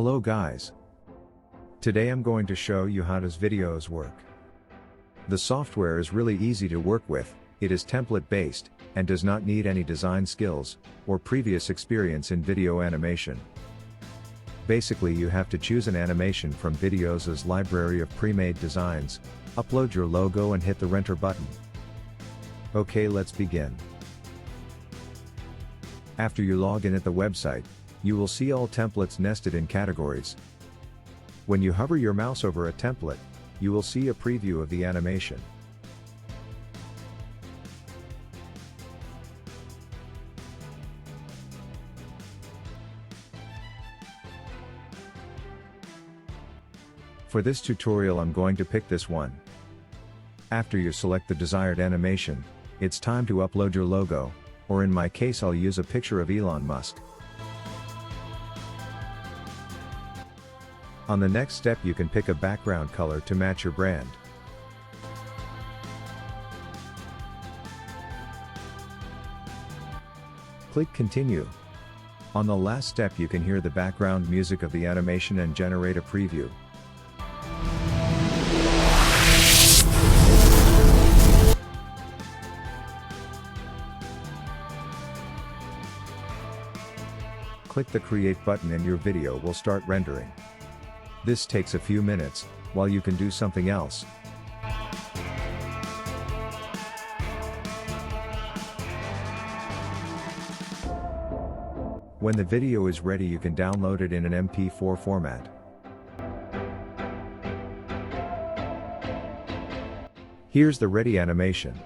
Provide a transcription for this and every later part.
Hello guys. Today I'm going to show you how does Viddyoze work. The software is really easy to work with, it is template based, and does not need any design skills, or previous experience in video animation. Basically you have to choose an animation from Viddyoze's library of pre-made designs, upload your logo and hit the render button. Okay, let's begin. After you log in at the website, you will see all templates nested in categories. When you hover your mouse over a template, you will see a preview of the animation. For this tutorial I'm going to pick this one. After you select the desired animation, it's time to upload your logo, or in my case I'll use a picture of Elon Musk. On the next step you can pick a background color to match your brand. Click Continue. On the last step you can hear the background music of the animation and generate a preview. Click the Create button and your video will start rendering. This takes a few minutes, while you can do something else. When the video is ready you can download it in an MP4 format. Here's the ready animation.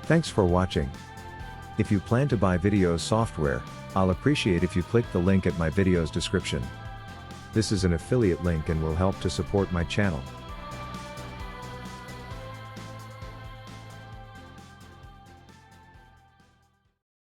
Thanks for watching. If you plan to buy Viddyoze software, I'll appreciate if you click the link at my video's description. This is an affiliate link and will help to support my channel.